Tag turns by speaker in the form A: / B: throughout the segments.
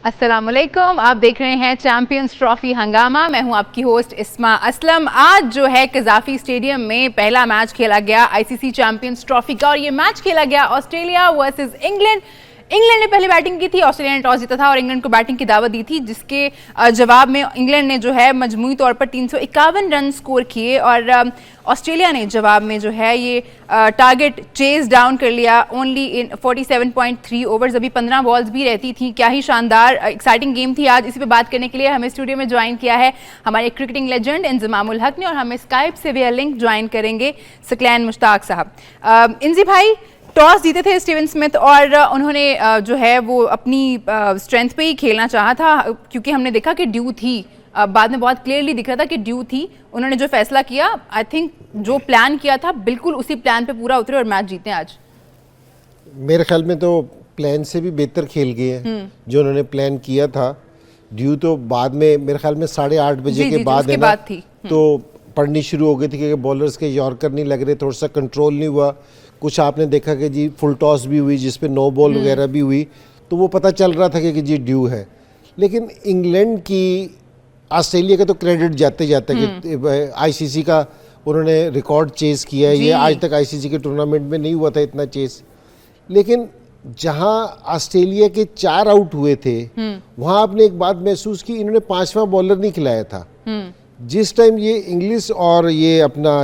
A: अस्सलामुअलैकुम, आप देख रहे हैं चैंपियंस ट्रॉफी हंगामा। मैं हूं आपकी होस्ट इस्मा असलम। आज जो है कज़ाफी स्टेडियम में पहला मैच खेला गया आईसीसी चैंपियंस ट्रॉफी का, और ये मैच खेला गया ऑस्ट्रेलिया वर्सेस इंग्लैंड। इंग्लैंड ने पहले बैटिंग की थी, ऑस्ट्रेलिया ने टॉस जीता था और इंग्लैंड को बैटिंग की दावत दी थी, जिसके जवाब में इंग्लैंड ने जो है मजमूई तौर पर 351 रन स्कोर किए और ऑस्ट्रेलिया ने जवाब में जो है ये टारगेट चेज डाउन कर लिया ओनली इन 47.3 ओवर्स। अभी 15 बॉल्स भी रहती थी। क्या ही शानदार एक्साइटिंग गेम थी आज। इसी पे बात करने के लिए हमें स्टूडियो में ज्वाइन किया है हमारे क्रिकेटिंग लेजेंड इंजमामुल हक ने, और हमें स्काइप से भी लिंक ज्वाइन करेंगे सकलैन मुश्ताक साहब। इंजी भाई, टॉस जीते थे स्टीवन स्मिथ और उन्होंने जो है वो अपनी स्ट्रेंथ पे ही खेलना चाहा था, क्योंकि हमने देखा कि ड्यू थी। बाद में बहुत क्लियरली दिख रहा था कि ड्यू थी। उन्होंने जो फैसला किया, आई थिंक जो प्लान किया था बिल्कुल उसी प्लान पे पूरा उतरे और मैच जीते आज।
B: मेरे ख्याल में तो प्लान से भी बेहतर खेल गए हैं जो उन्होंने प्लान किया था। ड्यू तो बाद में मेरे ख्याल में 8:30 बजे के बाद है ना, तो पढ़नी शुरू हो गई थी कि बॉलर्स के यॉर्कर नहीं लग रहे, थोड़ा सा कंट्रोल नहीं हुआ। कुछ आपने देखा कि जी फुल टॉस भी हुई जिसपे नो बॉल वगैरह भी हुई, तो वो पता चल रहा था कि जी ड्यू है। लेकिन इंग्लैंड की ऑस्ट्रेलिया का तो क्रेडिट जाते जाता है कि आईसीसी का उन्होंने रिकॉर्ड चेस किया है। ये आज तक आईसीसी के टूर्नामेंट में नहीं हुआ था इतना चेस। लेकिन जहां ऑस्ट्रेलिया के 4 आउट हुए थे वहां आपने एक बात महसूस की, इन्होंने 5वां बॉलर नहीं खिलाया था। जिस टाइम ये इंग्लिश और ये अपना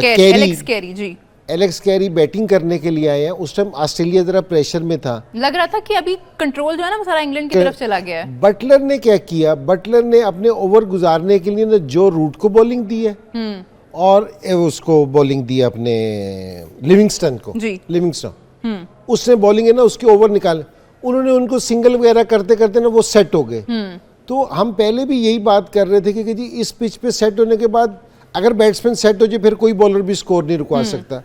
B: एलेक्स कैरी बैटिंग करने के लिए आए हैं, उस टाइम ऑस्ट्रेलिया जरा प्रेशर में था।
A: लग रहा था कि अभी कंट्रोल जो है ना वो सारा इंग्लैंड की तरफ चला गया है।
B: बटलर ने क्या किया, बटलर ने अपने ओवर गुजारने के लिए जो रूट को बॉलिंग दी है और उसको बॉलिंग दी अपने लिविंगस्टन को। लिविंगस्टन उसने बॉलिंग है ना उसके ओवर निकाले, उन्होंने उनको सिंगल वगैरह करते करते ना वो सेट हो गए। तो हम पहले भी यही बात कर रहे थे कि जी इस पिच पे सेट होने के बाद अगर बैट्समैन सेट हो जाए फिर कोई बॉलर भी स्कोर नहीं रुकवा सकता।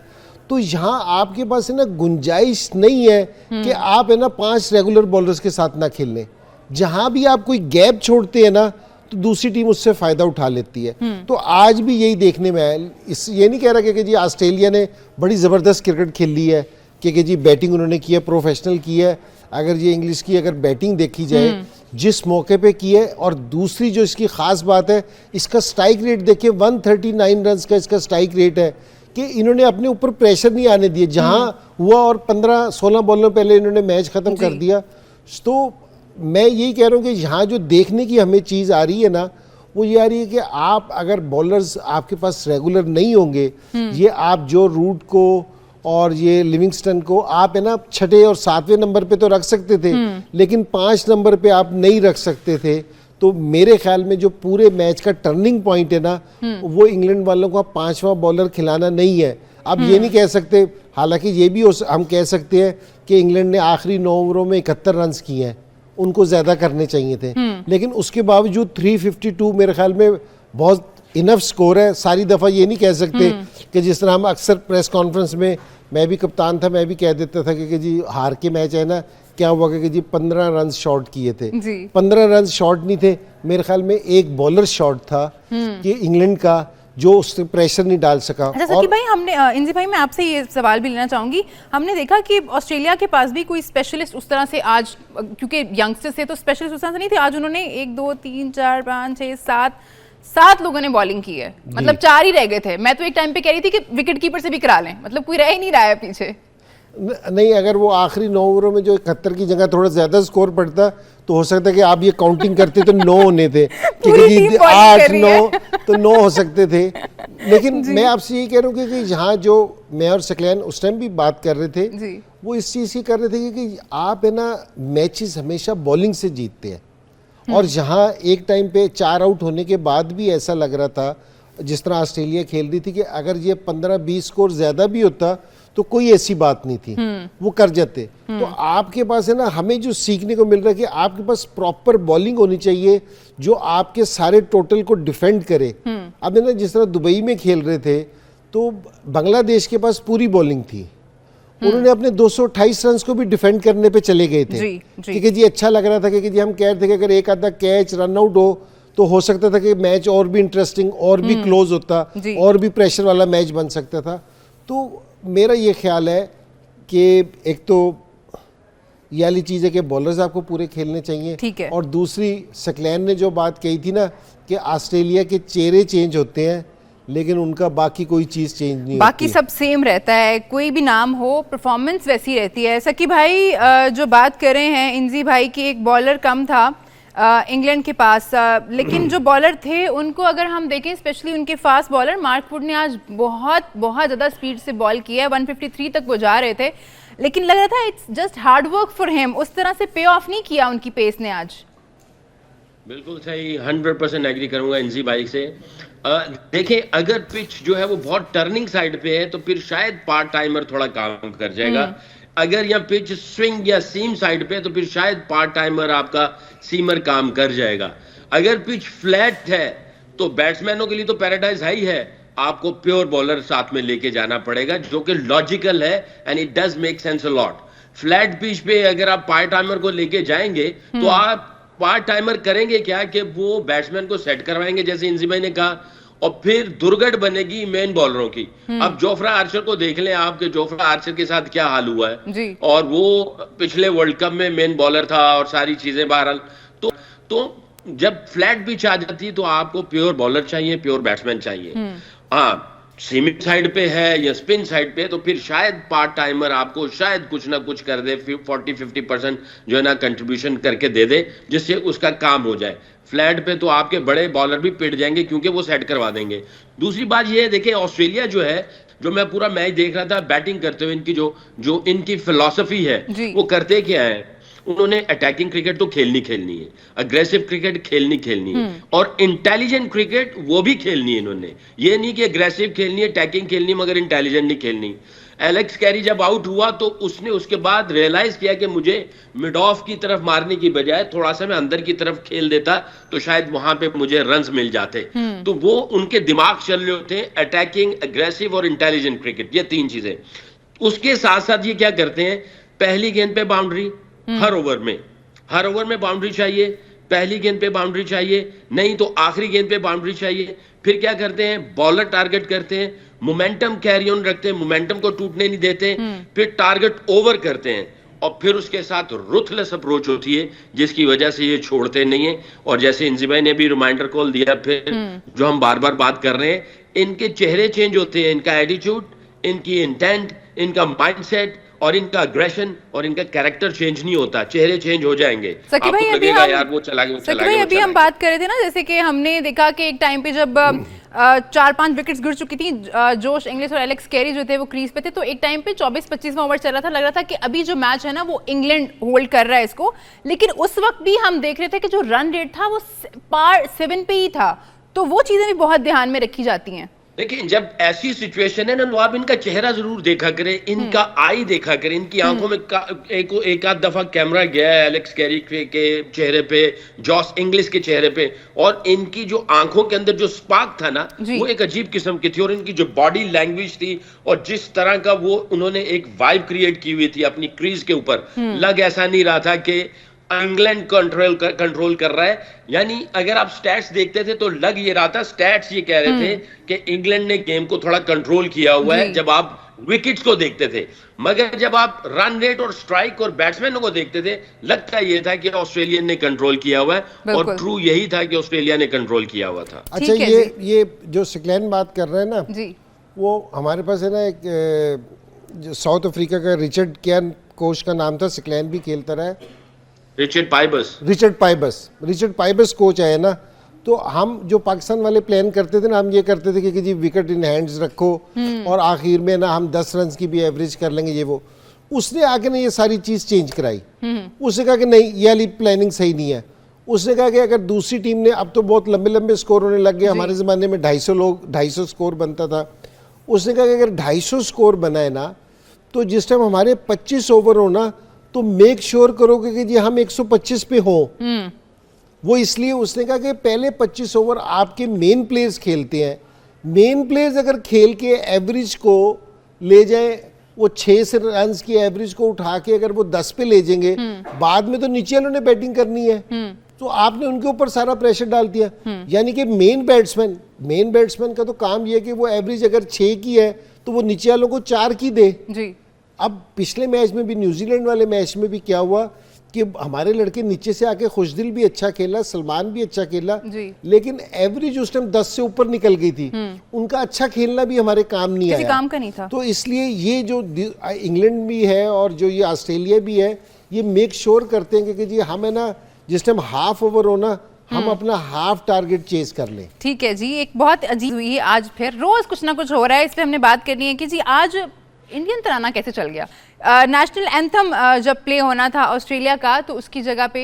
B: तो यहाँ आपके पास है ना गुंजाइश नहीं है कि आप है ना 5 रेगुलर बॉलर्स के साथ ना खेलने। जहां भी आप कोई गैप छोड़ते हैं ना तो दूसरी टीम उससे फायदा उठा लेती है। तो आज भी यही देखने में आया। ये नहीं कह रहा कि जी ऑस्ट्रेलिया ने बड़ी ज़बरदस्त क्रिकेट खेल ली है कि जी बैटिंग उन्होंने की है, प्रोफेशनल की है। अगर ये इंग्लिश की अगर बैटिंग देखी जाए जिस मौके पे की है, और दूसरी जो इसकी ख़ास बात है, इसका स्ट्राइक रेट देखिए 139 रन का इसका स्ट्राइक रेट है कि इन्होंने अपने ऊपर प्रेशर नहीं आने दिए। जहां हुआ और 15-16 बॉलों पहले इन्होंने मैच ख़त्म कर दिया। तो मैं यही कह रहा हूँ कि यहाँ जो देखने की हमें चीज़ आ रही है ना, वो ये आ रही है कि आप अगर बॉलर्स आपके पास रेगुलर नहीं होंगे, ये आप जो रूट को और ये लिविंगस्टन को आप है ना 6 और 7वें नंबर पे तो रख सकते थे, लेकिन 5 नंबर पे आप नहीं रख सकते थे। तो मेरे ख्याल में जो पूरे मैच का टर्निंग पॉइंट है ना, वो इंग्लैंड वालों को 5वां बॉलर खिलाना नहीं है। अब ये नहीं कह सकते, हालांकि ये भी हम कह सकते हैं कि इंग्लैंड ने आखिरी 9 ओवरों में 71 रन किए हैं, उनको ज्यादा करने चाहिए थे। लेकिन उसके बावजूद 352 मेरे ख्याल में बहुत इनफ स्कोर है। सारी दफ़ा ये नहीं कह सकते कि जिस तरह हम अक्सर प्रेस कॉन्फ्रेंस में, मैं भी कप्तान था, मैं भी कह देता था कि जी हार के मैच है ना, क्या हुआ कि जी 15 रन शॉर्ट किए थे। 15 रन शॉर्ट नहीं थे, मेरे ख्याल में एक बॉलर शॉर्ट था कि इंग्लैंड का, जो उससे प्रेशर नहीं डाल सका।
A: अच्छा और भाई, हमने इंजी भाई मैं आपसे ये सवाल भी लेना चाहूंगी, हमने देखा कि ऑस्ट्रेलिया के पास भी कोई स्पेशलिस्ट उस तरह से आज, क्योंकि यंगस्टर्स से तो स्पेशलिस्ट उस तरह से नहीं थे, आज उन्होंने 1 2 3 4 5 6 7 लोगों ने बॉलिंग की है। मतलब 4 ही रह गए थे। मैं तो एक टाइम पे कह रही थी कि विकेट कीपर से भी करा लें, मतलब कोई रह ही नहीं रहा है पीछे।
B: नहीं, अगर वो आखिरी 9 ओवरों में जो 71 की जगह थोड़ा ज्यादा स्कोर पड़ता तो हो सकता है कि आप ये काउंटिंग करते तो 9 होने थे, क्योंकि 8 9 तो 9 हो सकते थे। लेकिन मैं आपसे यही कह रहा हूँ कि यहाँ जो मैं और सकलैन उस टाइम भी बात कर रहे थे, वो इस चीज़ की कर रहे थे कि आप है ना मैचेस हमेशा बॉलिंग से जीतते हैं। और जहाँ एक टाइम पे 4 आउट होने के बाद भी ऐसा लग रहा था, जिस तरह ऑस्ट्रेलिया खेल रही थी, कि अगर ये 15-20 स्कोर ज्यादा भी होता तो कोई ऐसी बात नहीं थी, वो कर जाते। तो आपके पास है ना, हमें जो सीखने को मिल रहा है कि आपके पास प्रॉपर बॉलिंग होनी चाहिए जो आपके सारे टोटल को डिफेंड करे। अब है ना, जिस तरह दुबई में खेल रहे थे तो बांग्लादेश के पास पूरी बॉलिंग थी, उन्होंने अपने 228 रन को भी डिफेंड करने पे चले गए थे। क्योंकि जी अच्छा लग रहा था कि जी हम कह रहे थे कि अगर एक आधा कैच रन आउट हो तो हो सकता था कि मैच और भी इंटरेस्टिंग और भी क्लोज होता और भी प्रेशर वाला मैच बन सकता था। तो मेरा ये ख्याल है कि एक तो ये वाली चीज़ है कि बॉलर्स आपको पूरे खेलने चाहिए।
A: ठीक है।
B: और दूसरी सकलैन ने जो बात कही थी ना कि ऑस्ट्रेलिया के चेहरे चेंज होते हैं लेकिन उनका बाकी कोई चीज़ चेंज नहीं
A: बाकी
B: होती।
A: सब सेम रहता है, कोई भी नाम हो परफॉर्मेंस वैसी रहती है। सकी भाई जो बात कर रहे हैं इंजी भाई की, एक बॉलर कम था इंग्लैंड के पास, लेकिन जो बॉलर थे उनको अगर हम देखें, स्पेशली उनके फास्ट बॉलर मार्क वुड ने आज बहुत बहुत ज़्यादा स्पीड से बॉल किया है, 153 तक वो जा रहे थे, लेकिन लग रहा था it's just hard work for him, उस तरह से पे ऑफ नहीं किया उनकी पेस ने आज।
C: बिल्कुल सही, 100% एग्री करूंगा इंजी भाई से। देखें, अगर पिच जो है वो बहुत टर्निंग साइड पे है तो फिर शायद पार्ट टाइमर थोड़ा काम कर जाएगा। अगर यह पिच स्विंग या सीम साइड पे है तो फिर शायद पार्ट टाइमर आपका सीमर काम कर जाएगा। अगर पिच फ्लैट है तो बैट्समैनों के लिए तो पैराडाइज है ही है, आपको प्योर बॉलर साथ में लेके जाना पड़ेगा, जो कि लॉजिकल है and it does make sense a lot. Flat pitch पे अगर आप पार्ट टाइमर को लेके जाएंगे तो आप पार्ट टाइमर करेंगे क्या कि वो बैट्समैन को सेट करवाएंगे जैसे इंजी भाई ने कहा, और फिर दुर्घट बनेगी मेन बॉलरों की। अब जोफ्रा आर्चर को देख लें आप कि जोफ्रा आर्चर के साथ क्या हाल हुआ है
A: जी।
C: और वो पिछले वर्ल्ड कप में मेन बॉलर था और सारी चीजें बहरहाल। तो जब फ्लैट पिच आ जाती है तो आपको प्योर बॉलर चाहिए, प्योर बैट्समैन चाहिए। हाँ, सीमित साइड पे है या स्पिन साइड पे तो फिर शायद पार्ट टाइमर आपको शायद कुछ ना कुछ कर दे, 40-50% जो है ना कंट्रीब्यूशन करके दे दे, जिससे उसका काम हो जाए। फ्लैट पे तो आपके बड़े बॉलर भी पिट जाएंगे क्योंकि वो सेट करवा देंगे। दूसरी बात ये है, देखिए ऑस्ट्रेलिया जो है, जो मैं पूरा मैच देख रहा था बैटिंग करते हुए, इनकी जो इनकी फिलॉसफी है वो करते क्या है, उन्होंने अटैकिंग क्रिकेट तो खेलनी है, अग्रेसिव क्रिकेट खेलनी है और इंटेलिजेंट क्रिकेट वो भी खेलनी है इन्होंने। ये नहीं कि अग्रेसिव खेलनी है, अटैकिंग खेलनी मगर इंटेलिजेंट नहीं खेलनी। एलेक्स कैरी जब आउट हुआ तो उसने उसके बाद रियलाइज किया कि मुझे मिड ऑफ की तरफ मारने की बजाय थोड़ा सा मैं अंदर की तरफ खेल देता तो शायद वहां पे मुझे रन्स मिल जाते। तो वो उनके दिमाग चल रहे होते हैं, अटैकिंग, अग्रेसिव और इंटेलिजेंट क्रिकेट, ये तीन चीजें। उसके साथ साथ ये क्या करते हैं, पहली गेंद पे बाउंड्री, हर ओवर में बाउंड्री चाहिए, पहली गेंद पे बाउंड्री चाहिए, नहीं तो आखिरी गेंद पे बाउंड्री चाहिए। फिर क्या करते हैं, बॉलर टारगेट करते हैं, मोमेंटम कैरी ऑन रखते हैं, मोमेंटम को टूटने नहीं देते, फिर टारगेट ओवर करते हैं और फिर उसके साथ रुथलेस अप्रोच होती है जिसकी वजह से ये छोड़ते नहीं है। और जैसे इंजी भाई ने भी रिमाइंडर कॉल दिया, फिर जो हम बार बार बात कर रहे हैं, इनके चेहरे चेंज होते हैं, इनका एटीट्यूड, इनकी इंटेंट, इनका माइंडसेट और इनका अग्रेशन और इनका कैरेक्टर चेंज नहीं होता, चेहरे चेंज हो जाएंगे।
A: सकी भाई
C: अभी यार वो चला गया,
A: अभी हम बात कर रहे थे ना, जैसे कि हमने देखा कि एक टाइम पे जब 4-5 विकेट्स गिर चुकी थी, जोश इंग्लिश और एलेक्स कैरी जो थे वो क्रीज पे थे, तो एक टाइम पे 24-25वां ओवर चल रहा था, लग रहा था कि अभी जो मैच है ना वो इंग्लैंड होल्ड कर रहा है इसको, लेकिन उस वक्त भी हम देख रहे थे कि जो रन रेट था वो पार 7 पे ही था। तो वो चीजें भी बहुत ध्यान में रखी जाती हैं।
C: लेकिन जब ऐसी सिचुएशन है ना, तो आप इनका चेहरा जरूर देखा करें, इनका आई देखा करें, इनकी आंखों में एक आध दफा कैमरा गया है एलेक्स कैरी के चेहरे पे, जॉस इंग्लिश के चेहरे पे, और इनकी जो आंखों के अंदर जो स्पार्क था ना वो एक अजीब किस्म की थी, और इनकी जो बॉडी लैंग्वेज थी और जिस तरह का वो उन्होंने एक वाइब क्रिएट की हुई थी अपनी क्रीज के ऊपर, लग ऐसा नहीं रहा था कि इंग्लैंड कंट्रोल कर रहा है। यानी अगर आप स्टैट्स देखते थे तो लग ये रहा था, स्टैट्स ये कह रहे थे कि इंग्लैंड ने गेम को थोड़ा कंट्रोल किया हुआ है जब आप विकेट्स को देखते थे, मगर जब आप रन रेट और स्ट्राइक और बैट्समैनों को देखते थे लगता ये था कि ऑस्ट्रेलिया ने कंट्रोल किया हुआ है, और ट्रू यही था कि ऑस्ट्रेलिया ने कंट्रोल किया हुआ था।
B: अच्छा, ये जो सिकलैन बात कर रहे हैं ना जी, वो हमारे पास है ना एक साउथ अफ्रीका का रिचर्ड कैन कोच का नाम था, सिकलैन भी खेलता रहा है, रिचर्ड पाइबस कोच आए ना, तो हम जो पाकिस्तान वाले प्लान करते थे ना, हम ये करते थे कि जी विकेट इन हैंड्स रखो और आखिर में ना हम 10 रन की भी एवरेज कर लेंगे, ये वो। उसने आके ना ये सारी चीज़ चेंज कराई। उसने कहा कि नहीं, ये वाली प्लानिंग सही नहीं है। उसने कहा कि अगर दूसरी टीम ने, अब तो बहुत लंबे लंबे स्कोर होने लग गए, हमारे ज़माने में 250 स्कोर बनता था। उसने कहा कि अगर 250 स्कोर बनाए ना, तो जिस टाइम हमारे 25 ओवर हो ना, तो मेक श्योर करोगे कि जी हम 125 पे हो। वो इसलिए उसने कहा कि पहले 25 ओवर आपके मेन प्लेयर्स खेलते हैं, मेन प्लेयर्स अगर खेल के एवरेज को ले जाए, वो 6 रन की एवरेज को उठा के अगर वो 10 पे ले जाएंगे, बाद में तो नीचे वालों ने बैटिंग करनी है, तो आपने उनके ऊपर सारा प्रेशर डाल दिया। यानी कि मेन बैट्समैन का तो काम ये है कि वो एवरेज अगर 6 की है तो वो नीचे वालों को 4 की दे जी। अब पिछले मैच में भी, न्यूजीलैंड वाले मैच में भी क्या हुआ कि हमारे लड़के नीचे से आके खुशदिल भी अच्छा खेला, सलमान भी अच्छा खेला, लेकिन एवरेज उस टाइम 10 से ऊपर निकल गई थी। उनका अच्छा खेलना भी हमारे काम नहीं आया,
A: काम का नहीं था।
B: तो इसलिए ये जो इंग्लैंड भी है और जो ये ऑस्ट्रेलिया भी है, ये मेक श्योर करते हैं कि जी हम है ना, जिस टाइम हाफ ओवर हो ना, हम अपना हाफ टारगेट चेज कर लें।
A: ठीक है जी, एक बहुत अजीब हुई है आज, फिर रोज कुछ ना कुछ हो रहा है, इसलिए हमने बात करनी है कि जी आज इंडियन तराना कैसे चल गया। नेशनल एंथम जब प्ले होना था ऑस्ट्रेलिया का, तो उसकी जगह पे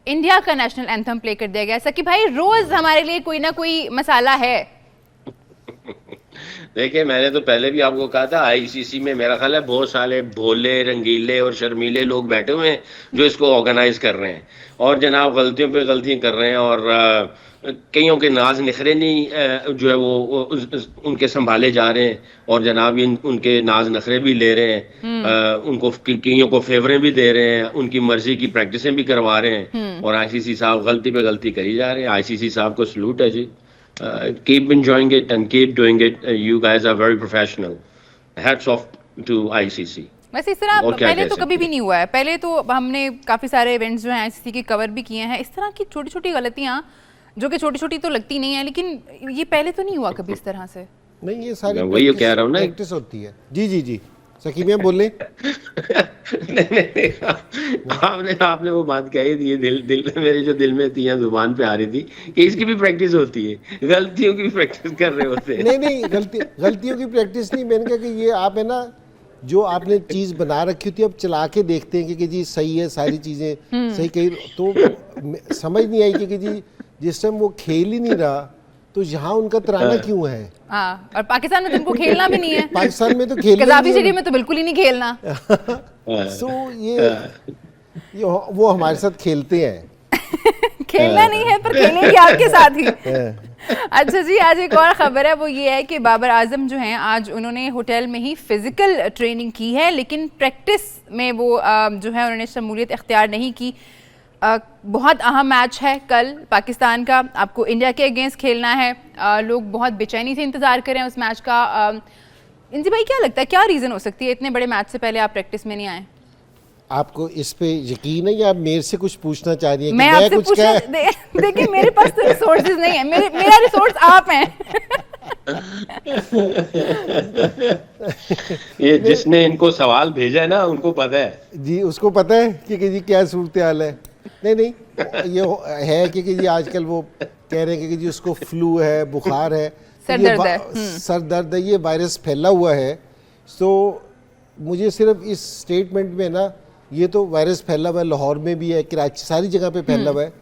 A: इंडिया का नेशनल एंथम प्ले कर दिया गया। सकी भाई, रोज हमारे लिए कोई ना कोई मसाला है।
C: देखिए, मैंने तो पहले भी आपको कहा था, आईसीसी में मेरा ख्याल है बहुत सारे भोले, रंगीले और शर्मीले लोग बैठे हुए हैं जो इसको ऑर्गेनाइज कर रहे हैं, और जनाब गलतियों पे गलतियां कर रहे हैं, और कईयों के नाज नखरे नहीं जो है वो उनके संभाले जा रहे हैं, और जनाब उनके नाज नखरे भी ले रहे हैं, उनको कईयों को फेवरें भी दे रहे हैं, उनकी मर्जी की प्रैक्टिसें भी करवा रहे हैं, और आईसीसी साहब गलती पे गलती करी जा रहे हैं। आईसीसी साहब को सलूट है जी। Keep enjoying it and keep doing it. You guys are very professional. Hats off to ICC.
A: वैसे इस तरह पहले तो कभी भी नहीं हुआ है। पहले तो हमने काफी सारे इवेंट्स जो हैं आईसीसी के कवर भी किए हैं। इस तरह की छोटी छोटी गलतियां, जो कि छोटी छोटी तो लगती नहीं है, लेकिन ये पहले तो नहीं हुआ कभी इस तरह से।
B: नहीं, ये सारी
C: वही कह रहा हूँ ना,
B: प्रैक्टिस होती है। जी जी जी, सकीमिया बोले।
C: नहीं, आपने वो बात कही थी, दिल मेरे जो दिल में थी, जुबान पे आ रही थी कि इसकी भी प्रैक्टिस होती है, गलतियों की भी प्रैक्टिस कर रहे होते हैं।
B: नहीं, गलतियों की प्रैक्टिस नहीं। मैंने कहा कि ये आप है ना, जो आपने चीज बना रखी होती है, अब चला के देखते हैं कि जी सही है, सारी चीजें सही कही, तो समझ नहीं आई कि जी जिस टाइम वो खेल ही नहीं रहा, तो यहाँ उनका तराना क्यों है।
A: हाँ, और पाकिस्तान में तो उनको खेलना भी नहीं है।
B: पाकिस्तान में तो खेलना,
A: कज़ाफ़ी स्टेडियम में तो बिल्कुल ही नहीं खेलना।
B: सो ये वो हमारे साथ खेलते हैं।
A: खेलना नहीं है, पर खेलेंगे आपके साथ ही। अच्छा जी, आज एक और खबर है, वो ये है कि बाबर आजम जो हैं, आज उन्होंने होटल में ही फिजिकल ट्रेनिंग की है, लेकिन प्रैक्टिस में वो जो है उन्होंने शमूलियत इख्तियार नहीं की। बहुत अहम मैच है कल पाकिस्तान का, आपको इंडिया के अगेंस्ट खेलना है। लोग बहुत बेचैनी से इंतज़ार कर रहे हैं उस मैच का। इंजी भाई, क्या लगता है, क्या रीज़न हो सकती है इतने बड़े मैच से पहले आप प्रैक्टिस में नहीं आए?
B: आपको इस पे यकीन है या आप मेरे से कुछ पूछना चाह रही हैं?
A: मैं आपसे पूछना, देखिए मेरे पास तो रिसोर्सेज नहीं है, मेरा रिसोर्स आप हैं।
C: ये जिसने इनको सवाल भेजा है ना, उनको पता है
B: जी, उसको पता है कि जी क्या सूरत हाल है। नहीं, ये है कि जी आजकल वो कह रहे हैं कि जी उसको फ्लू है, बुखार है, सर दर्द है, ये वायरस फैला हुआ है। तो मुझे सिर्फ इस स्टेटमेंट में ना, ये तो वायरस फैला हुआ है, लाहौर में भी है, कराची, सारी जगह पे फैला हुआ है,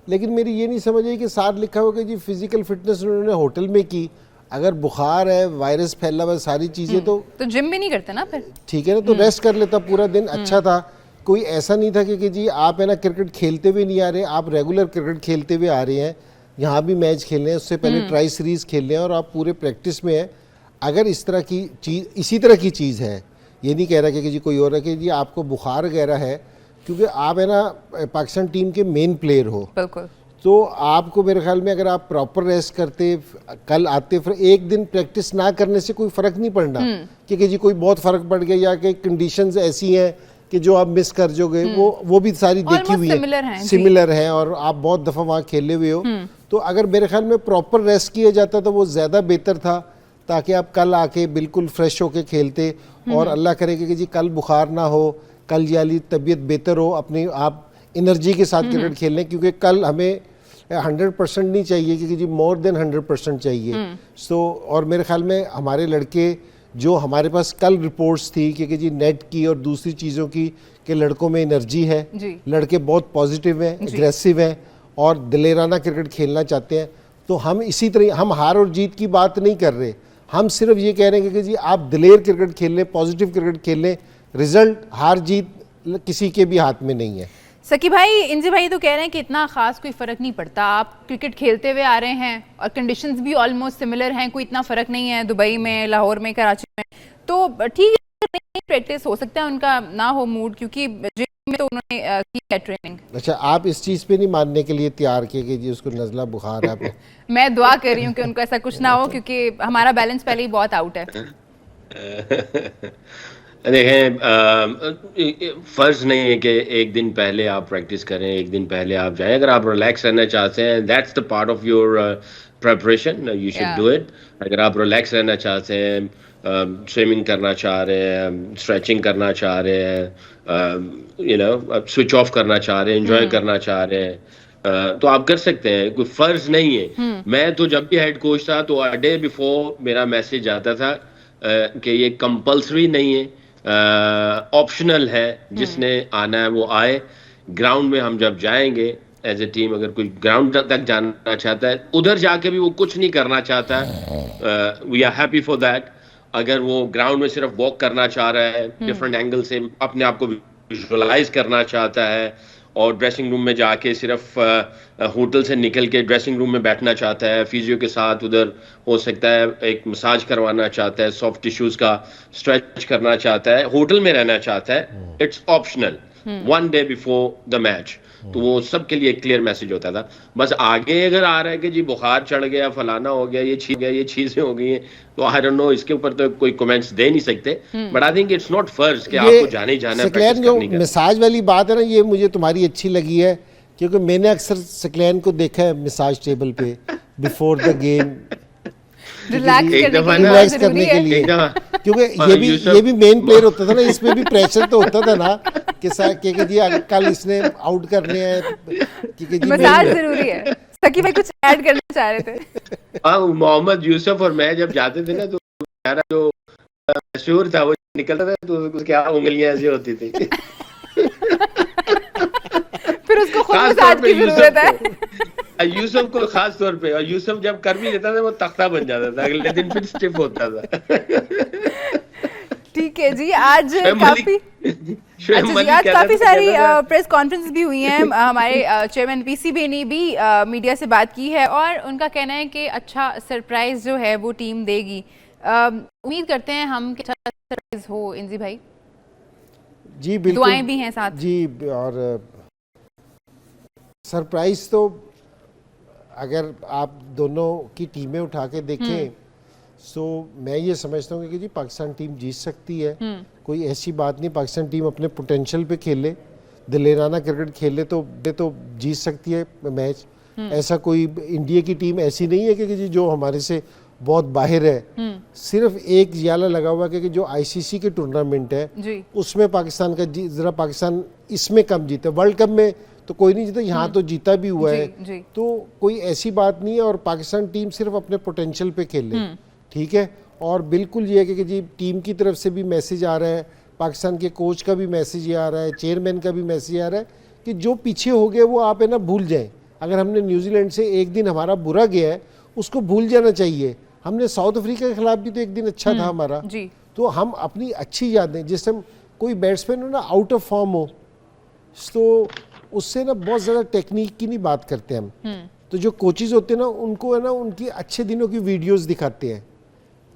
B: लेकिन मेरी ये नहीं समझ आई कि साथ लिखा हुआ कि जी फिजिकल फिटनेस उन्होंने होटल में की। अगर बुखार है, वायरस फैला हुआ है, सारी चीज़ें, तो
A: जिम भी नहीं करते ना फिर।
B: ठीक है ना, तो रेस्ट कर लेता पूरा दिन, अच्छा था। कोई ऐसा नहीं था कि जी आप है ना क्रिकेट खेलते हुए नहीं आ रहे, आप रेगुलर क्रिकेट खेलते हुए आ रहे हैं, यहाँ भी मैच खेल रहे हैं, उससे पहले ट्राई सीरीज़ खेल रहे हैं, और आप पूरे प्रैक्टिस में हैं। अगर इस तरह की चीज़, इसी तरह की चीज़ है, ये नहीं कह रहा कि जी कोई और है कि जी आपको बुखार वगैरह है, क्योंकि आप है ना पाकिस्तान टीम के मेन प्लेयर हो,
A: बिल्कुल, तो
B: आपको मेरे ख्याल में अगर आप प्रॉपर रेस्ट करते, कल आते, फिर एक दिन प्रैक्टिस ना करने से कोई फ़र्क नहीं पड़ना कि जी कोई बहुत फ़र्क पड़ गया या कि कंडीशंस ऐसी हैं कि जो आप मिस कर जोगे, वो भी सारी देखी हुई है, सिमिलर हैं, और आप बहुत दफ़ा वहाँ खेले हुए हो। तो अगर मेरे ख्याल में प्रॉपर रेस्ट किया जाता तो वो ज़्यादा बेहतर था, ताकि आप कल आके बिल्कुल फ्रेश होके खेलते, और अल्लाह करे कि जी कल बुखार ना हो, कल याली तबीयत बेहतर हो, अपनी आप एनर्जी के साथ क्रिकेट खेलने, क्योंकि कल हमें 100% नहीं चाहिए, क्योंकि जी मोर देन 100% चाहिए। सो और मेरे ख्याल में हमारे लड़के, जो हमारे पास कल रिपोर्ट्स थी कि जी नेट की और दूसरी चीज़ों की, कि लड़कों में एनर्जी है, लड़के बहुत पॉजिटिव हैं, एग्रेसिव हैं, और दिलेराना क्रिकेट खेलना चाहते हैं। तो हम इसी तरह, हम हार और जीत की बात नहीं कर रहे, हम सिर्फ ये कह रहे हैं कि जी आप दिलेर क्रिकेट खेल लें, पॉजिटिव क्रिकेट खेल लें, रिजल्ट हार जीत किसी के भी हाथ में नहीं है।
A: सकी भाई, इंजी भाई तो कह रहे हैं कि इतना खास कोई फ़र्क नहीं पड़ता, आप क्रिकेट खेलते हुए आ रहे हैं और कंडीशंस भी ऑलमोस्ट सिमिलर हैं, कोई इतना फ़र्क नहीं है दुबई में, लाहौर में, कराची में, तो ठीक है, प्रैक्टिस हो सकता है उनका ना हो मूड, क्योंकि जिम में तो उन्होंने की है ट्रेनिंग।
B: अच्छा, आप इस चीज़ पे नहीं मानने के लिए तैयार किए कि जी उसको नज़ला बुखार है?
A: मैं दुआ कर रही हूँ कि उनको ऐसा कुछ ना हो, क्योंकि हमारा बैलेंस पहले ही बहुत आउट है।
C: देखें, फर्ज नहीं है कि एक दिन पहले आप प्रैक्टिस करें, एक दिन पहले आप जाएं। अगर आप रिलैक्स रहना चाहते हैं, that's the part of your preparation, you should do it. अगर आप रिलैक्स रहना चाहते हैं, स्विमिंग करना चाह रहे हैं, स्ट्रेचिंग करना चाह रहे हैं, यू नो स्विच ऑफ करना चाह रहे हैं, एंजॉय करना चाह रहे हैं, तो आप कर सकते हैं, कोई फर्ज नहीं है। मैं तो जब भी हेड कोच था तो अ डे बिफोर मेरा मैसेज आता था कि ये कंपल्सरी नहीं है, ऑप्शनल है, जिसने आना है वो आए। ग्राउंड में हम जब जाएंगे एज ए टीम, अगर कोई ग्राउंड तक जाना चाहता है, उधर जाके भी वो कुछ नहीं करना चाहता, we are happy for that. अगर वो ग्राउंड में सिर्फ वॉक करना चाह रहा है, डिफरेंट एंगल से अपने आप को विजुअलाइज करना चाहता है, और ड्रेसिंग रूम में जाके सिर्फ होटल से निकल के ड्रेसिंग रूम में बैठना चाहता है, फिजियो के साथ उधर हो सकता है एक मसाज करवाना चाहता है, सॉफ्ट टिश्यूज का स्ट्रेच करना चाहता है, होटल में रहना चाहता है, it's optional, one day before the match. तो वो सबके लिए एक क्लियर मैसेज होता था। बस आगे अगर आ रहा है कि जी बुखार चढ़ गया, फलाना हो गया, ये चीजें हो गई हैं, तो आई डोंट नो, इसके ऊपर तो कोई कमेंट्स दे नहीं सकते। But I think it's not फर्ज कि आपको जाने ही जाना है प्रैक्टिस करने के लिए।
B: मसाज वाली बात है ना, ये मुझे तुम्हारी अच्छी लगी है, क्योंकि मैंने अक्सर सकलैन को देखा है मसाज टेबल पे बिफोर द गेम, रिलैक्स करने के लिए, क्योंकि ये भी मेन प्लेयर होता था ना, इसमें भी प्रेशर तो होता था ना कि जी कल इसने आउट करने हैं, क्योंकि जी
A: मसाज जरूरी है। सकी भाई कुछ ऐड करना चाह रहे थे।
C: हाँ, मोहम्मद यूसुफ और मैं जब जाते थे ना, तो हमारा जो मशहूर था वो निकलता था, तो उसकी उंगलियां ऐसी होती थी।
A: फिर उसको खुद मसाज की जरूरत है।
C: यूसुफ को खास तौर पे, और यूसुफ जब कर भी लेता था वो तख्ता बन जाता था, अगले दिन फिर स्टिफ होता था।
A: ठीक है जी, आज काफी सारी प्रेस कॉन्फ्रेंस भी हुई हैं। हमारे चेयरमैन पीसीबी ने भी मीडिया से बात की है, और उनका कहना है कि अच्छा सरप्राइज जो है वो टीम देगी। उम्मीद करते हैं हम कि अच्छा सरप्राइज हो। इंजी भाई
B: जी बिल्कुल,
A: दुआएं भी हैं साथ
B: जी, और सरप्राइज तो अगर आप दोनों की टीमें उठा के देखें, सो मैं ये समझता हूँ कि जी पाकिस्तान टीम जीत सकती है। कोई ऐसी बात नहीं, पाकिस्तान टीम अपने पोटेंशियल पे खेले, दिलेराना क्रिकेट खेले तो जीत सकती है मैच। ऐसा कोई इंडिया की टीम ऐसी नहीं है कि जी जो हमारे से बहुत बाहर है। सिर्फ एक जियाला लगा हुआ है कि जो आईसीसी के टूर्नामेंट है उसमें पाकिस्तान का जरा पाकिस्तान इसमें कम जीता, वर्ल्ड कप में तो कोई नहीं जीता, यहाँ तो जीता भी हुआ है। तो कोई ऐसी बात नहीं है, और पाकिस्तान टीम सिर्फ अपने पोटेंशियल पे खेले, ठीक है। और बिल्कुल ये है कि जी टीम की तरफ से भी मैसेज आ रहा है, पाकिस्तान के कोच का भी मैसेज ये आ रहा है, चेयरमैन का भी मैसेज आ रहा है कि जो पीछे हो गया वो आप है ना भूल जाएं। अगर हमने न्यूजीलैंड से एक दिन हमारा बुरा गया है उसको भूल जाना चाहिए। हमने साउथ अफ्रीका के खिलाफ भी तो एक दिन अच्छा था हमारा, तो हम अपनी अच्छी यादें, जिस टाइम कोई बैट्समैन हो ना आउट ऑफ फॉर्म हो, तो उससे ना बहुत ज़्यादा टेक्निक की नहीं बात करते हम। तो जो कोचेज होते हैं ना उनको है ना उनकी अच्छे दिनों की वीडियोस दिखाते हैं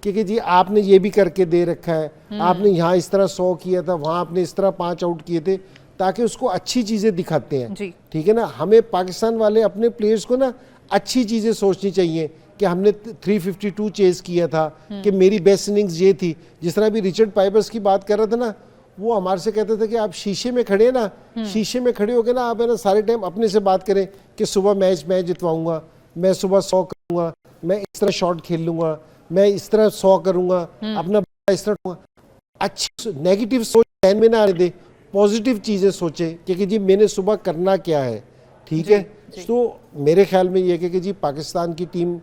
B: कि जी आपने ये भी करके दे रखा है, आपने यहाँ इस तरह 100 किया था, वहाँ आपने इस तरह 5 आउट किए थे, ताकि उसको अच्छी चीज़ें दिखाते हैं, ठीक है ना। हमें पाकिस्तान वाले अपने प्लेयर्स को ना अच्छी चीज़ें सोचनी चाहिए कि हमने 352 चेज किया था, कि मेरी बेस्ट इनिंग्स ये थी। जिस तरह अभी रिचर्ड पाइपर्स की बात कर रहा था ना, वो हमारे से कहते थे कि आप शीशे में खड़े ना, शीशे में खड़े होकर ना आप है ना सारे टाइम अपने से बात करें कि सुबह मैच मैं जितवाऊंगा, मैं सुबह 100 करूंगा, मैं इस तरह शॉट खेल लूंगा, मैं इस तरह 100 करूंगा, अपना इस तरह करूंगा। अच्छी नेगेटिव सोच ध्यान में ना आने दे, पॉजिटिव चीजें सोचे कि जी मैंने सुबह करना क्या है, ठीक है। तो मेरे ख्याल में ये कि जी पाकिस्तान की टीम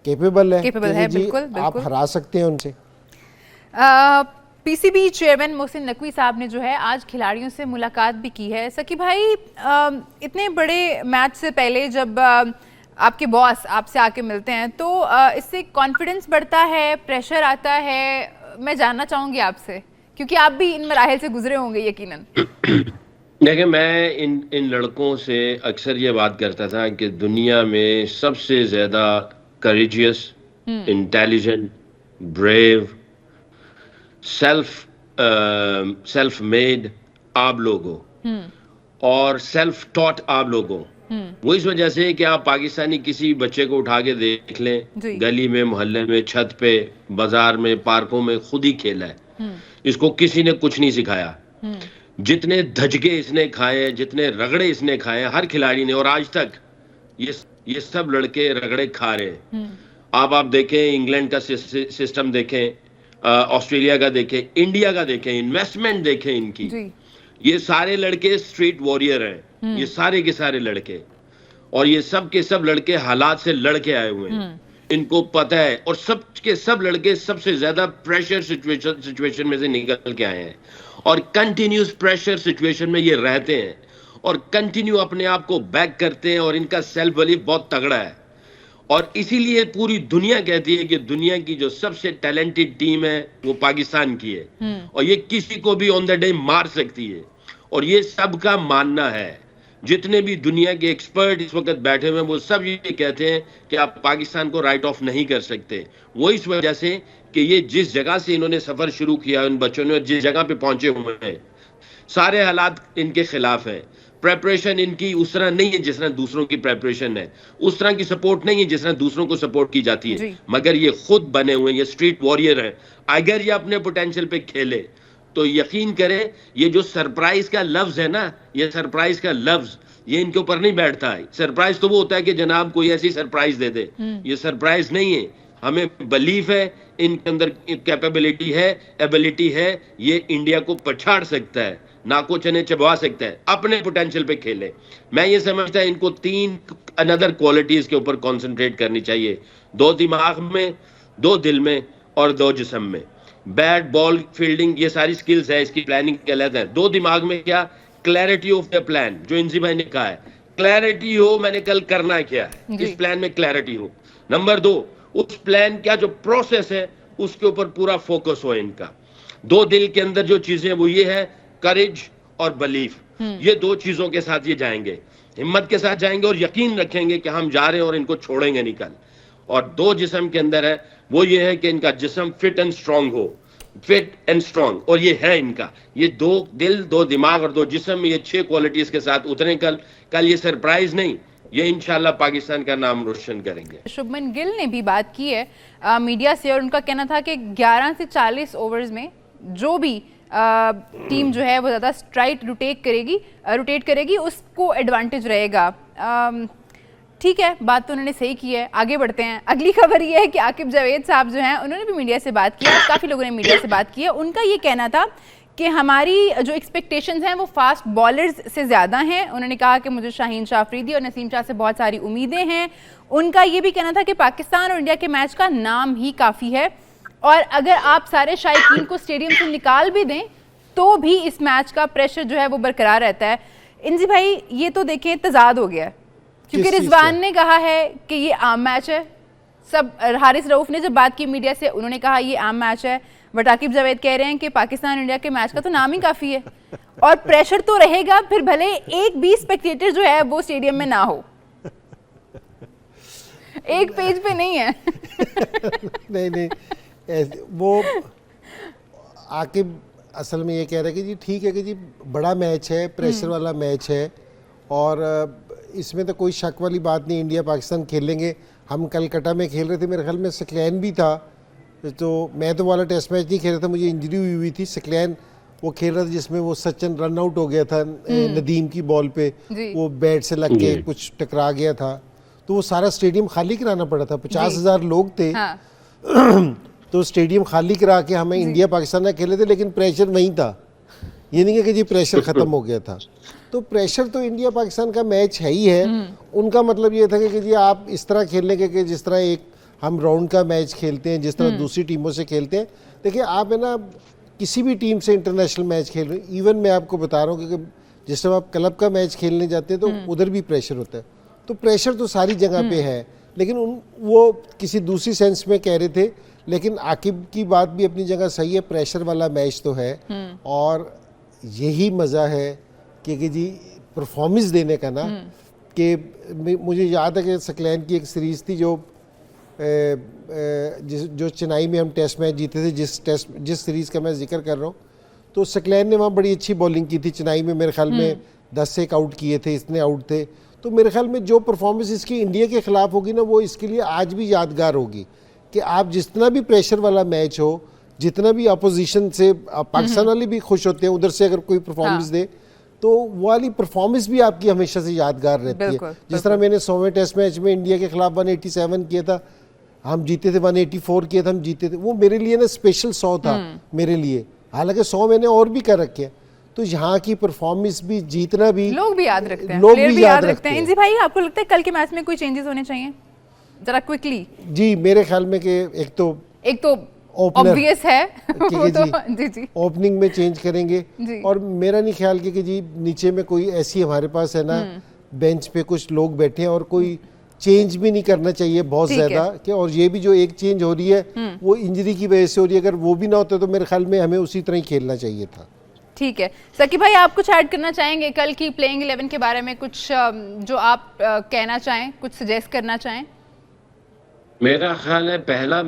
B: केपेबल है, जी बिल्कुल। आप हरा सकते हैं उनसे।
A: पीसीबी चेयरमैन मोहसिन नकवी साहब ने जो है आज खिलाड़ियों से मुलाकात भी की है। सकी भाई, इतने बड़े मैच से पहले जब आपके बॉस आपसे आके मिलते हैं तो इससे कॉन्फिडेंस बढ़ता है, प्रेशर आता है। मैं जानना चाहूंगी आपसे, क्योंकि आप भी इन मराहिल से गुजरे होंगे यकीनन।
C: देखिए, मैं इन लड़कों से अक्सर ये बात करता था कि दुनिया में सबसे ज्यादा courageous, intelligent, brave, self made आप लोग हो, और सेल्फ टॉट आप लोग हो। वो इस वजह से कि आप पाकिस्तानी किसी बच्चे को उठा के देख लें, गली में, मोहल्ले में, छत पे, बाजार में, पार्कों में, खुद ही खेला है। इसको किसी ने कुछ नहीं सिखाया। जितने धजके इसने खाए, जितने रगड़े इसने खाए हर खिलाड़ी ने, और आज तक ये सब लड़के रगड़े खा रहे हैं। आप देखें, इंग्लैंड का सिस्टम देखें, ऑस्ट्रेलिया का देखें, इंडिया का देखें, इन्वेस्टमेंट देखें इनकी। ये सारे लड़के स्ट्रीट वॉरियर हैं, ये सारे के सारे लड़के, और ये सब के सब लड़के हालात से लड़के आए हुए हैं। इनको पता है, और सब के सब लड़के सबसे ज्यादा प्रेशर सिचुएशन में से निकल के आए हैं, और कंटिन्यूस प्रेशर सिचुएशन में ये रहते हैं, और कंटिन्यू अपने आप को बैक करते हैं, और इनका सेल्फ बिलीफ बहुत तगड़ा है। और इसीलिए पूरी दुनिया कहती है कि दुनिया की जो सबसे टैलेंटेड टीम है वो पाकिस्तान की है, और ये किसी को भी ऑन द डे मार सकती है, और ये सबका मानना है। जितने भी दुनिया के एक्सपर्ट इस वक्त बैठे हुए हैं वो सब ये कहते हैं कि आप पाकिस्तान को राइट ऑफ नहीं कर सकते। वो इस वजह से कि ये जिस जगह से इन्होंने सफर शुरू किया, उन बच्चों ने जिस जगह पे पहुंचे हुए हैं, सारे हालात इनके खिलाफ हैं। प्रेपरेशन इनकी उस तरह नहीं है जिस तरह दूसरों की प्रेपरेशन है, उस तरह की सपोर्ट नहीं है जिस तरह दूसरों को सपोर्ट की जाती है, मगर ये खुद बने हुए, ये स्ट्रीट वॉरियर है। अगर ये अपने पोटेंशियल पे खेले तो यकीन करें, ये जो सरप्राइज का लफ्ज है ना, ये सरप्राइज का लफ्ज ये इनके ऊपर नहीं बैठता है। सरप्राइज तो वो होता है कि जनाब कोई ऐसी सरप्राइज दे दे, ये सरप्राइज नहीं है। हमें बिलीफ है, इनके अंदर कैपेबिलिटी है, एबिलिटी है, ये इंडिया को पछाड़ सकता है, नाको चने चबवा सकता है, अपने पोटेंशियल पे खेले। मैं ये समझता है इनको 3 अनदर क्वालिटीज के ऊपर कंसंट्रेट करनी चाहिए, 2 दिमाग में, 2 दिल में और 2 जिस्म में। बैट बॉल फील्डिंग ये सारी स्किल्स है, इसकी प्लानिंग गलत है। 2 दिमाग में क्या, क्लैरिटी ऑफ द प्लान, जो इंजी भाई ने कहा है, क्लैरिटी हो मैंने कल करना क्या है, इस प्लान में क्लैरिटी हो। नंबर 2, उस प्लान का जो प्रोसेस है उसके ऊपर पूरा फोकस हो इनका। 2 दिल के अंदर जो चीजें वो ये है, करेज और बिलीफ, ये 2 चीजों के साथ ये जाएंगे, हिम्मत के साथ जाएंगे, और यकीन रखेंगे कि हम जा रहे हैं और इनको छोड़ेंगे निकल। और 2 जिस्म के अंदर है, वो ये है कि इनका जिस्म फिट एंड स्ट्रांग हो, फिट एंड स्ट्रांग, और ये है इनका। ये 2 दिल, 2 दिमाग और 2 जिस्म, ये 6 क्वालिटीज के साथ उतरे कल ये सरप्राइज नहीं, ये इंशाल्लाह पाकिस्तान का नाम रोशन करेंगे।
A: शुभमन गिल ने भी बात की है मीडिया से, और उनका कहना था कि 11 से 40 ओवर्स में जो भी टीम जो है वो ज़्यादा स्ट्राइक रोटेट करेगी उसको एडवांटेज रहेगा। ठीक है, बात तो उन्होंने सही की है। आगे बढ़ते हैं। अगली खबर ये है कि आकिब जावेद साहब जो हैं उन्होंने भी मीडिया से बात की है, काफ़ी लोगों ने मीडिया से बात की है। उनका ये कहना था कि हमारी जो एक्सपेक्टेशंस हैं वो फास्ट बॉलर्स से ज़्यादा हैं। उन्होंने कहा कि मुझे शाहीन शाह अफरीदी और नसीम शाह से बहुत सारी उम्मीदें हैं। उनका ये भी कहना था कि पाकिस्तान और इंडिया के मैच का नाम ही काफ़ी है, और अगर आप सारे शायकीन को स्टेडियम से निकाल भी दें तो भी इस मैच का प्रेशर जो है वो बरकरार रहता है। इंजी भाई, ये तो देखें तजाद हो गया, क्योंकि रिजवान ने कहा है कि ये आम मैच है, सब हारिस रऊफ ने जब बात की मीडिया से उन्होंने कहा ये आम मैच है, बट आकिब जावेद कह रहे हैं कि पाकिस्तान इंडिया के मैच का तो नाम ही काफ़ी है, और प्रेशर तो रहेगा, फिर भले एक भी स्पेक्टेटर जो है वो स्टेडियम में ना हो। एक पेज पे नहीं है।
B: नहीं, वो आकिब असल में ये कह रहे हैं कि जी ठीक है कि जी बड़ा मैच है, प्रेशर वाला मैच है, और इसमें तो कोई शक वाली बात नहीं, इंडिया पाकिस्तान खेलेंगे। हम कलकत्ता में खेल रहे थे, मेरे ख्याल में सकलैन भी था, तो मैं तो वाला टेस्ट मैच नहीं खेल रहा था, मुझे इंजरी हुई थी। सकलैन वो खेल रहा था जिसमें वो सचिन रन आउट हो गया था नदीम की बॉल पे, वो बैट से लग के कुछ टकरा गया था, तो वो सारा स्टेडियम खाली कराना पड़ा था। 50,000 लोग थे। हाँ। तो स्टेडियम खाली करा के हमें इंडिया पाकिस्तान में खेले थे, लेकिन प्रेशर वहीं था, ये नहीं है कि जी प्रेशर ख़त्म हो गया था। तो प्रेशर तो इंडिया पाकिस्तान का मैच है ही है। उनका मतलब ये था कि जी आप इस तरह खेलने के कि जिस तरह एक हम राउंड का मैच खेलते हैं, जिस तरह दूसरी टीमों से खेलते हैं। देखिए आप है ना, किसी भी टीम से इंटरनेशनल मैच खेल रहे हैं, इवन मैं आपको बता रहा हूँ कि जिस टाइम आप क्लब का मैच खेलने जाते हैं तो उधर भी प्रेशर होता है। तो प्रेशर तो सारी जगह पे है, लेकिन वो किसी दूसरी सेंस में कह रहे थे। लेकिन आकिब की बात भी अपनी जगह सही है, प्रेशर वाला मैच तो है, और यही मज़ा है कि जी परफॉर्मेंस देने का ना। कि मुझे याद है कि सकलैन की एक सीरीज़ थी जो चेन्नई में हम टेस्ट मैच जीते थे, जिस सीरीज़ का मैं जिक्र कर रहा हूँ, तो सकलैन ने वहाँ बड़ी अच्छी बॉलिंग की थी। चेन्नई में मेरे ख्याल में 10 से 1 आउट किए थे, इतने आउट थे। तो मेरे ख्याल में जो परफॉर्मेंस इसकी इंडिया के ख़िलाफ़ होगी ना, वो इसके लिए आज भी यादगार होगी। कि आप जितना भी प्रेशर वाला मैच हो, जितना भी अपोजिशन से पाकिस्तान वाले भी खुश होते हैं उधर से अगर कोई परफॉर्मेंस दे, तो वो वाली परफॉर्मेंस भी आपकी हमेशा से यादगार रहती है। जिस तरह मैंने 100वें टेस्ट मैच में इंडिया के खिलाफ 187 किया था, हम जीते थे, 184 किया था, हम जीते थे, वो मेरे लिए ना स्पेशल 100 था मेरे लिए। हालांकि 100 मैंने और भी कर रखे हैं, तो यहाँ की परफॉर्मेंस भी, जीतना भी
A: लोग भी याद रखते हैं,
B: लोग भी याद रखते हैं।
A: इंजी भाई, आपको लगता है कल के मैच में कोई चेंजेस होने चाहिए जरा क्विकली?
B: जी मेरे ख्याल में कि एक तो
A: ऑब्वियस है वो तो, जी
B: ओपनिंग में चेंज करेंगे। और मेरा नहीं ख्याल कि जी नीचे में कोई ऐसी हमारे पास है ना बेंच पे कुछ लोग बैठे हैं और कोई चेंज भी नहीं करना चाहिए बहुत ज्यादा कि, और ये भी जो एक चेंज हो रही है वो इंजरी की वजह से हो रही है, अगर वो भी ना होता तो मेरे ख्याल में हमें उसी तरह ही खेलना चाहिए था।
A: ठीक है सकी भाई, आप कुछ ऐड करना चाहेंगे कल की प्लेइंग 11 के बारे में? कुछ जो आप कहना चाहें, कुछ सजेस्ट करना चाहें?
C: मेरा ख्याल है पहला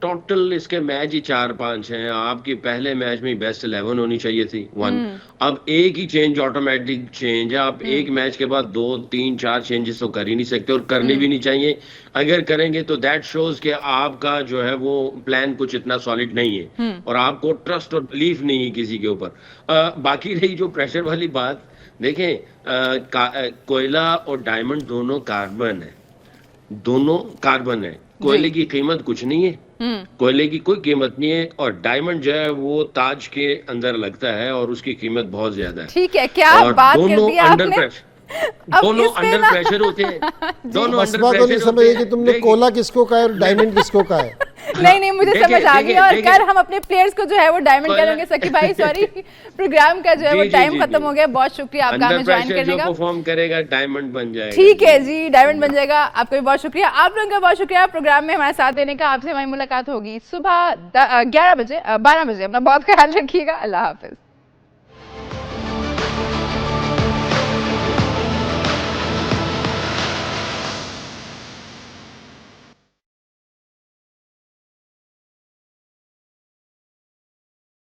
C: टोटल इसके मैच ही 4-5 हैं। आपकी पहले मैच में बेस्ट 11 होनी चाहिए थी 1। अब एक ही चेंज, ऑटोमेटिक चेंज है। आप एक मैच के बाद 2, 3, 4 चेंजेस तो कर ही नहीं सकते और करनी भी नहीं चाहिए। अगर करेंगे तो दैट शोज कि आपका जो है वो प्लान कुछ इतना सॉलिड नहीं है और आपको ट्रस्ट और बिलीफ नहीं है किसी के ऊपर। बाकी रही जो प्रेशर वाली बात, देखें कोयला और डायमंड दोनों कार्बन है। कोयले की कीमत कुछ नहीं है, कोयले की कोई कीमत नहीं है, और डायमंड जो है वो ताज के अंदर लगता है और उसकी कीमत बहुत ज्यादा है।
A: ठीक है, क्या बात कर दी आपने?
C: दोनों अंडर प्रेशर होते हैं, दोनों अंडर
B: प्रेशर होते हैं। समझिए कि तुमने कोला किसको कहा है और डायमंड किसको कहा है?
A: नहीं मुझे समझ आ गया। और कर हम अपने प्लेयर्स को जो है वो डायमंड करेंगे। सकी भाई सॉरी, प्रोग्राम का जो है वो टाइम खत्म हो गया। बहुत शुक्रिया आपका हमें ज्वाइन करने का।
C: परफॉर्म करेगा डायमंड बन जाएगा।
A: ठीक है जी, डायमंड बन जाएगा। आपका भी बहुत शुक्रिया, आप लोगों का बहुत शुक्रिया प्रोग्राम में हमारे साथ देने का। आपसे हमारी मुलाकात होगी सुबह 11 बजे 12 बजे। अपना बहुत ख्याल रखिएगा। अल्लाह हाफिज।